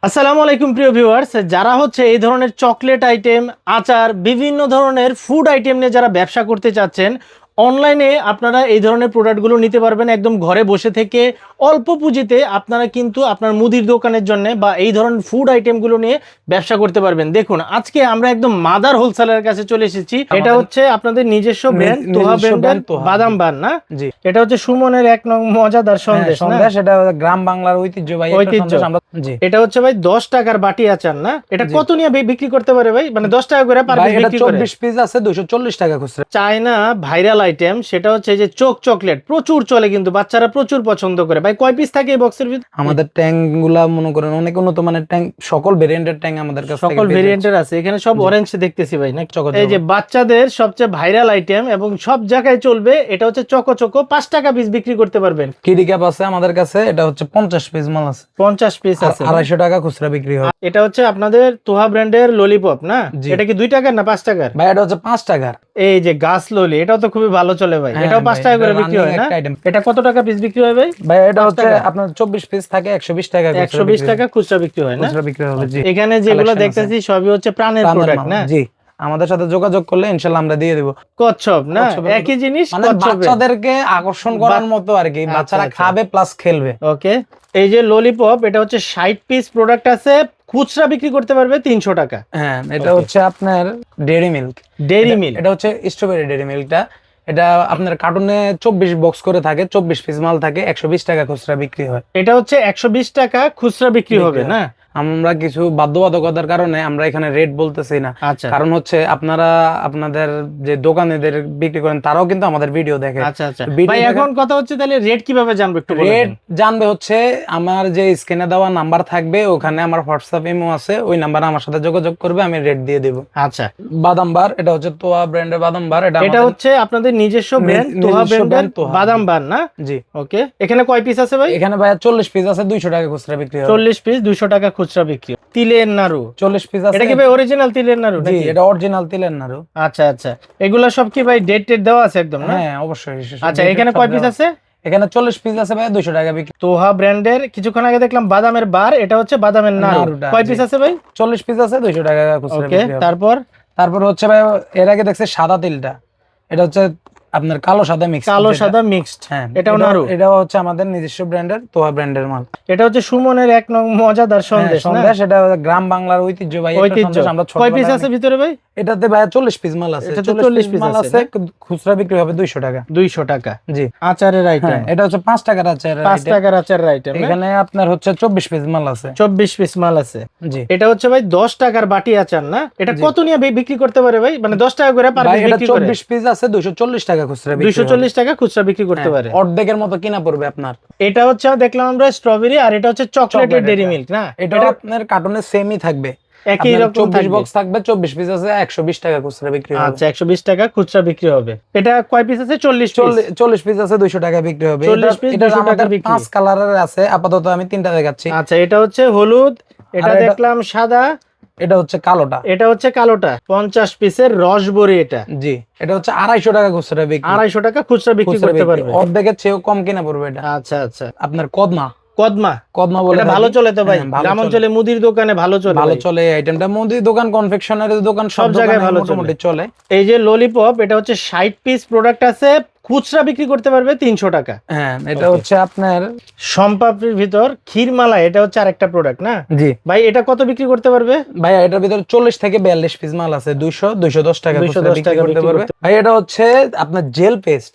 আসসালামু আলাইকুম প্রিয় ভিউয়ার্স, যারা হচ্ছে এই ধরনের চকলেট আইটেম, আচার, বিভিন্ন ধরনের ফুড আইটেম নিয়ে যারা ব্যবসা করতে চাচ্ছেন, অনলাইনে আপনারা এই ধরনের প্রোডাক্টগুলো নিতে পারবেন একদম ঘরে বসে থেকে। অল্প পুঁজিতে আপনারা কিন্তু আপনার মুদির দোকানের জন্য বা এই ধরনের ফুড আইটেমগুলো নিয়ে ব্যবসা করতে পারবেন। দেখুন, আজকে আমরা একদম মাদার হোলসেলারের কাছে চলে এসেছি। এটা হচ্ছে আপনাদের নিজস্ব ব্র্যান্ড, তোহা ব্র্যান্ডের বাদাম বান না? জি, এটা হচ্ছে সুমনের এক নং মজাদার সন্দেশ না? এটা গ্রাম বাংলার ঐতিহ্যবাহী ঐতিহ্য। জি, এটা হচ্ছে ভাই 10 টাকার বাটি আচার না? এটা কত নিয়ে বিক্রি করতে পারে ভাই? মানে 10 টাকা করে পার পিস বিক্রি করে। 24 পিস আছে 240 টাকা খুচরা। চায়না ভাইরাল আইটেম, সেটা হচ্ছে যে চোক চকলেট প্রচুর চলে, কিন্তু বাচ্চারা প্রচুর পছন্দ করে। ভাই কয় পিস থাকে এই বক্সের ভিতরে? আমাদের ট্যাঙ্ক গুলা মনে করেন অনেক উন্নত মানের ট্যাঙ্ক, সকল ভেরিয়েন্টের ট্যাঙ্ক আমাদের কাছে সকল ভেরিয়েন্টের আছে। এখানে সব অরেঞ্জ দেখতেছি ভাই না? এই যে বাচ্চাদের সবচেয়ে ভাইরাল আইটেম এবং সব জায়গায় চলবে, এটা হচ্ছে চকো চকো 5 টাকা পিস বিক্রি করতে পারবেন। কিডি ক্যাপ আছে আমাদের কাছে, এটা হচ্ছে 50 পিস মাল আছে। 50 পিস আছে, 250 টাকা খুচরা বিক্রি হয়। এটা হচ্ছে আপনাদের তোহা ব্র্যান্ডের ললিপপ না? এটা কি 2 টাকার না 5 টাকার? ভাই এটা হচ্ছে 5 টাকার। এই যে গাছ ললি, এটাও তো খুবই ভালো চলে ভাই। এটাও 5 টাকা করে বিক্রি হয় না? এটা কত টাকা পিস বিক্রি হয় ভাই? ভাই এটা হচ্ছে আপনার 24 পিস থাকে 120 টাকা, 120 টাকা খুচরা বিক্রি হয় না? খুচরা বিক্রি হবে। জি, এখানে যেগুলো দেখতেছি সবই হচ্ছে প্রাণের প্রোডাক্ট না? জি, আমাদের সাথে যোগাযোগ করলে ইনশাআল্লাহ আমরা দিয়ে দেব। কচ্ছপ না? একই জিনিস, মানে বাচ্চাদেরকে আকর্ষণ করার মতো আর কি, বাচ্চারা খাবে প্লাস খেলবে। ওকে, এই যে ললিপপ, এটা হচ্ছে 60 পিস প্রোডাক্ট আছে, খুচরা বিক্রি করতে পারবে 300 টাকা। হ্যাঁ, এটা হচ্ছে আপনার ডেইরি মিল্ক। এটা হচ্ছে স্ট্রবেরি ডেইরি মিল্কটা। এটা আপনার কার্টুনে 24 বক্স করে থাকে, 24 পিস মাল থাকে, 120 টাকা খুচরা বিক্রি হয়। এটা হচ্ছে 120 টাকা খুচরা বিক্রি হবে না? আমরা কিছু বাধ্যবাধকতার কারণে আমরা এখানে রেট বলতেছি না। কারণ হচ্ছে আপনারা আপনাদের যে দোকানেদের বিক্রি করেন তারাও কিন্তু আমাদের ভিডিও দেখে। আচ্ছা আচ্ছা ভাই, এখন কথা হচ্ছে তাহলে রেট কিভাবে জানবো একটু বলেন। রেট জানবে হচ্ছে আমার যে স্ক্রিনে দেওয়া নাম্বার থাকবে, ওখানে আমার হোয়াটসঅ্যাপ ইমো আছে, ওই নাম্বারে আমার সাথে যোগাযোগ করবে, আমি রেট দিয়ে দেব। আচ্ছা, বাদাম বার, এটা হচ্ছে তোহা ব্র্যান্ডের বাদাম বার। এটা হচ্ছে আপনাদের নিজস্ব ব্র্যান্ড, তোহা ব্র্যান্ডের বাদাম বার না? জি। ওকে, এখানে কয় পিস আছে ভাই? এখানে ভাই 40 পিস আছে, 200 টাকা খুচরা বিক্রি হয়। 40 পিস 200 টাকা খুচরা বিক্রি। তিলের নাড়ু 40 পিস আছে। এটা কি ভাই অরিজিনাল তিলের নাড়ু জি, নাকি? এটা অরিজিনাল তিলের নাড়ু। আচ্ছা আচ্ছা, এগুলা সব কি ভাই ডেট দেওয়া আছে একদম না? হ্যাঁ অবশ্যই। আচ্ছা, এখানে কয় পিস আছে? এখানে 40 পিস আছে ভাই, 200 টাকা বিক্রি। তোহা ব্র্যান্ডের কিছুক্ষণ আগে দেখলাম বাদামের বার, এটা হচ্ছে বাদামের নাড়ু। কয় পিস আছে ভাই? 40 পিস আছে, 200 টাকা খুচরা ওকে, বিক্রি। তারপর হচ্ছে ভাই এর আগে দেখছে সাদা তিলটা, এটা হচ্ছে আপনার কালো সাদা মিক্স। কালো সাদা মিক্সড, হ্যাঁ, এটাও নাড়ু। এটাও হচ্ছে আমাদের নিজস্ব ব্র্যান্ডের, তোহা ব্র্যান্ডের মাল। এটা হচ্ছে সুমনের এক নং মজাদার সন্দেশ না? এটা গ্রাম বাংলার ঐতিহ্যবাহী একটা সন্দেশ। আমরা কয় পিস আছে ভিতরে ভাই? এটাতে ভাই 40 পিস মাল আছে। 40 পিস মাল আছে, খুচরা বিক্রি হবে 200 টাকা। 200 টাকা। জি। আচারের আইটেম, এটা হচ্ছে 5 টাকার আচার। 5 টাকার আচারের আইটেম। এখানে আপনার হচ্ছে 24 পিস মাল আছে। 24 পিস মাল আছে। জি। এটা হচ্ছে ভাই 10 টাকার বাটি আচার না? এটা কত নিয়ে বিক্রি করতে পারে ভাই? মানে 10 টাকা করে পার পিস বিক্রি করে। 24 পিস আছে, 240 টাকা খুচরা বিক্রি। 240 টাকা খুচরা বিক্রি করতে পারে। অর্ধেকের মতো কিনা পড়বে আপনার। এটা হচ্ছে দেখলাম আমরা স্ট্রবেরি, আর এটা হচ্ছে চকলেটের ডেইরি মিল্ক না? এটা আপনার কার্টুনে সেমই থাকবে, একই রকম 24 বক্স থাকবে, 24 পিস আছে, 120 টাকা খুচরা বিক্রি হবে। আচ্ছা, 120 টাকা খুচরা বিক্রি হবে। এটা কয় পিস আছে? 40 পিস আছে, 200 টাকা বিক্রি হবে। 40 পিস 200 টাকা বিক্রি। 5 কালারের আছে, আপাতত আমি 3টা দেখাচ্ছি। আচ্ছা, এটা হচ্ছে হলুদ, এটা দেখলাম সাদা, এটা হচ্ছে কালোটা। এটা হচ্ছে কালোটা। 50 পিসের রসবরি এটা। জি, এটা হচ্ছে 250 টাকা খুচরা বিক্রি। 250 টাকা খুচরা বিক্রি করতে পারবে। অর্ধেকের চেয়েও কম কিনা পড়বে এটা। আচ্ছা আচ্ছা, আপনার কদমা বলে এটা ভালো চলে তো ভাই, গ্রাম অঞ্চলে মুদির দোকানে ভালো চলে এই আইটেমটা। মুদির দোকান, কনফেকশনারি দোকান, সব জায়গায় ভালো চলে। এই যে ললিপপ, এটা হচ্ছে 60 পিস প্রোডাক্ট আছে, খুচরা বিক্রি করতে পারবে 300 টাকা। হ্যাঁ, এটা হচ্ছে আপনার সম্পাপড়ির ভিতর ক্ষীরমালা, এটা হচ্ছে আরেকটা প্রোডাক্ট না? জি ভাই, এটা কত বিক্রি করতে পারবে? ভাই এটার ভিতর 40 থেকে 42 পিস মাল আছে, 210 টাকা বিক্রি করতে পারবে। ভাই এটা হচ্ছে আপনার জেল পেস্ট।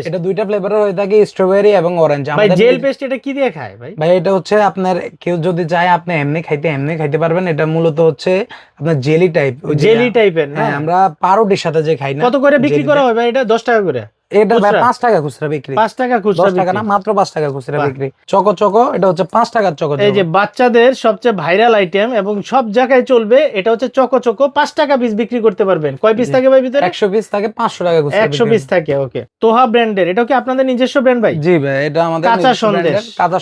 এটা 2টা ফ্লেভারের হয়ে থাকে, স্ট্রবেরি এবং অরেঞ্জ। ভাই জেল পেস্ট এটা কি দিয়ে খায় ভাই? ভাই এটা হচ্ছে আপনার কেউ যদি চায় আপনি এমনি খাইতে পারবেন। এটা মূলত হচ্ছে আপনার জেলি টাইপের না? আমরা পাউরুটির সাথে যে খাই না। কত করে বিক্রি করা হয় ভাই এটা? 10 টাকা করে। এটা 5 টাকা খুচরা বিক্রি। 5 টাকা খুচরা বিক্রি না, মাত্র 5 টাকা খুচরা বিক্রি। চকো, এটা হচ্ছে 5 টাকার চকো। এই যে বাচ্চাদের সবচেয়ে ভাইরাল আইটেম এবং সব জায়গায় চলবে, এটা হচ্ছে চকো 5 টাকা পিস বিক্রি করতে পারবেন। কয় পিস থাকে ভাই ভিতরে? 100 পিস থাকে, 500 টাকা খুচরা। 100 পিস থাকে। ওকে, তোহা ব্র্যান্ডের। এটা কি আপনাদের নিজস্ব ব্র্যান্ড ভাই? জি ভাই, এটা আমাদের কাঁচা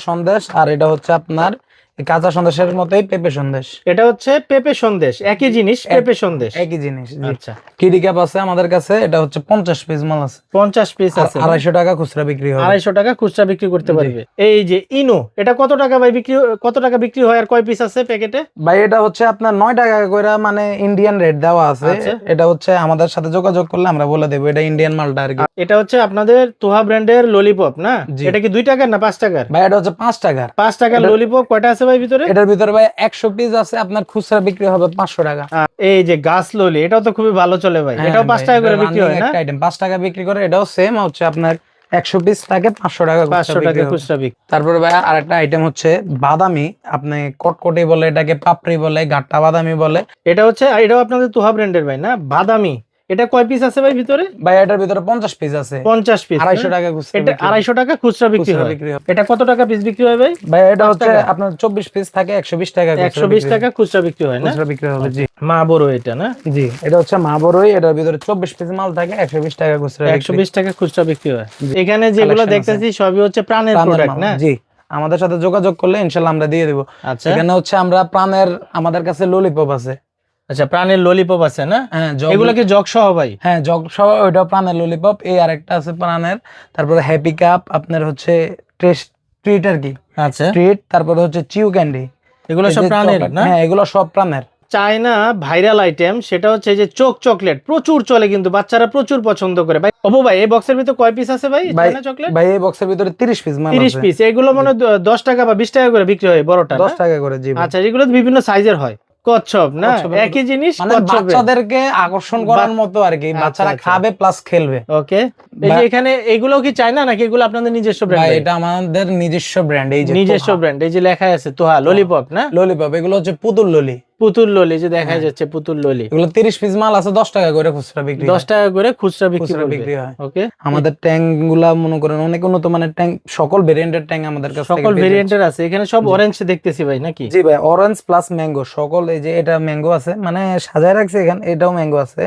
সন্দেশ। আর এটা হচ্ছে আপনার এই কাঁচা সন্দেশের মতোই পেঁপে সন্দেশ। এটা হচ্ছে পেঁপে সন্দেশ, একই জিনিস, পেঁপে সন্দেশ একই জিনিস। আচ্ছা, কিডি কাপ আছে আমাদের কাছে, এটা হচ্ছে 50 পিস মাল আছে। 50 পিস আছে, 250 টাকা খুচরা বিক্রি হয়। 250 টাকা খুচরা বিক্রি করতে পারবে। এই যে ইনো, এটা কত টাকা ভাই বিক্রি, কত টাকা বিক্রি হয় আর কয় পিস আছে প্যাকেটে? ভাই এটা হচ্ছে আপনার 9 টাকা করে, মানে ইন্ডিয়ান রেট দেওয়া আছে। আচ্ছা। এটা হচ্ছে আমাদের সাথে যোগাযোগ করলে আমরা বলে দেবো এটা ইন্ডিয়ান মালটা আর কি। এটা হচ্ছে আপনাদের তোহা ব্র্যান্ডের ললিপপ না? জি। এটা কি 2 টাকার না 5 টাকার? ভাই এটা হচ্ছে 5 টাকার। 5 টাকার ললিপপ কয়টা আছে ভাই ভিতরে? এটার ভিতরে ভাই 100 পিস আছে, আপনার খুচরা বিক্রি হবে 500 টাকা। এই যে গাছ ললি, এটাও তো খুবই ভালো চলে ভাই, এটাও 5 টাকা করে বিক্রি হয় না? আইটেম 5 টাকা বিক্রি করে, এটাও সেম হচ্ছে আপনার 100 পিস থাকে 500 টাকা 500 টাকা খুচরা বিক্রি। তারপরে ভাই আরেকটা আইটেম হচ্ছে বাদামি, আপনি কটকটি বলে, এটাকে পাপড়ি বলে, গাট্টা বাদামি বলে। এটা হচ্ছে, এটাও আপনাদের তোহা ব্র্যান্ডের ভাই না? বাদামি, এটা কয় পিস আছে ভাই ভিতরে? ভাই এটার ভিতরে 50 পিস আছে। 50 পিস, 250 টাকা খুচরা। এটা 250 টাকা খুচরা বিক্রি হয়। এটা কত টাকা পিস বিক্রি হয় ভাই? ভাই এটা হচ্ছে আপনার 24 পিস থাকে 120 টাকা, 120 টাকা খুচরা বিক্রি হয় না? খুচরা বিক্রি হবে। জি। মা বড় এটা না? জি, এটা হচ্ছে মা বড়ই, এটার ভিতরে 24 পিস মাল থাকে 120 টাকা খুচরা। 120 টাকা খুচরা বিক্রি হয়। এখানে যেগুলো দেখতেছি সবই হচ্ছে প্রাণের প্রোডাক্ট না? জি, আমাদের সাথে যোগাযোগ করলে ইনশাআল্লাহ আমরা দিয়ে দেব। আচ্ছা, এখানে হচ্ছে আমরা প্রাণের, আমাদের কাছে ললিপপ আছে। আচ্ছা, প্রাণের ললিপপ আছে না? হ্যাঁ, এগুলো কি জগ সহ ভাই? হ্যাঁ, জগ সহ, ওইটা প্রাণের ললিপপ। এই আরেকটা আছে প্রাণের। তারপরে হ্যাপি কাপ, আপনার হচ্ছে ট্রিট আর কি, আচ্ছা, ট্রিট। তারপরে হচ্ছে চিউ ক্যান্ডি, এগুলো সব প্রাণের না? হ্যাঁ, এগুলো সব প্রাণের। চায়না ভাইরাল আইটেম, সেটা হচ্ছে যে চোক চকলেট, প্রচুর চলে কিন্তু বাচ্চারা প্রচুর পছন্দ করে ভাই। অপু ভাই, এই বক্সের ভিতরে কয় পিস আছে ভাই চায়না চকলেট? ভাই এই বক্সের ভিতরে 30 পিস মাল আছে। 30 পিস, এগুলো মনে হয় 10 টাকা বা 20 টাকা করে বিক্রি হয় বড়টা? 10 টাকা করে। জি। আচ্ছা, এগুলো বিভিন্ন সাইজের হয়। কচ্ছপ না? একই জিনিস, মানে বাচ্চাদেরকে আকর্ষণ করার মতো আর কি, বাচ্চারা খাবে প্লাস খেলবে। ওকে। এই যে এখানে এগুলো কি চায়না নাকি এগুলো আপনাদের নিজস্ব ব্র্যান্ড? ভাই এটা আমাদের নিজস্ব ব্র্যান্ড। এই যে নিজস্ব ব্র্যান্ড, এই যে লেখা আছে তোহা ললিপপ না? ললিপপ, এগুলো হচ্ছে পুতুল ললি। পুতুল ললি, যে দেখা যাচ্ছে পুতুল ললি। এগুলো 30 পিস মাল আছে, 10 টাকা করে খুচরা বিক্রি। 10 টাকা করে খুচরা বিক্রি হয়। ওকে। আমাদের ট্যাঙ্ক গুলা মনে করেন অনেক উন্নত মানের ট্যাঙ্ক, সকল ভেরিয়েন্টের ট্যাঙ্ক আমাদের কাছে, সকল ভেরিয়েন্টের আছে। এখানে সব অরেঞ্জ দেখতেছি ভাই নাকি? জি ভাই, অরেঞ্জ প্লাস ম্যাঙ্গো সকল। এই যে এটা ম্যাঙ্গো আছে, মানে সাজায় রাখছে এখানে, এটাও ম্যাঙ্গো আছে।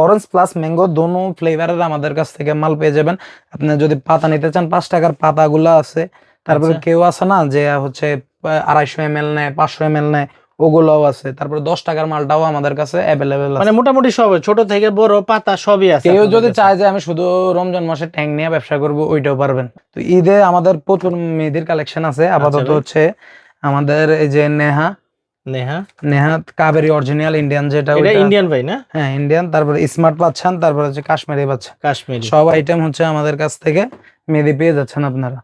অরেঞ্জ প্লাস ম্যাঙ্গো দোনো ফ্লেভারের আমাদের কাছ থেকে মাল পেয়ে যাবেন। আপনি যদি পাতা নিতে চান, 5 টাকার পাতাগুলা আছে। তারপরে কেউ আছে না যে হচ্ছে 250 ml নেয়, 500 ml নেয়, ওগুলোও আছে। তারপরে 10 টাকার মালটাও আমাদের কাছে অ্যাভেলেবেল আছে। মানে মোটামুটি সব, ছোট থেকে বড় পাতা সবই আছে। কেউ যদি চায় যে আমি শুধু রমজান মাসে ট্যাঙ্ক নিয়ে ব্যবসা করব, ওইটাও পারবেন। তো ঈদে আমাদের প্রচুর মেহেদির কালেকশন আছে। আপাতত হচ্ছে আমাদের এই যে নেহা কাবেরী অরিজিনাল ইন্ডিয়ান, যেটা এটা ইন্ডিয়ান ভাই না? হ্যাঁ, ইন্ডিয়ান। তারপরে স্মার্ট পাচ্ছেন, তারপরে হচ্ছে কাশ্মীরি পাচ্ছেন। কাশ্মীরি সব আইটেম হচ্ছে আমাদের কাছ থেকে মেহেদি পেয়ে যাচ্ছেন আপনারা।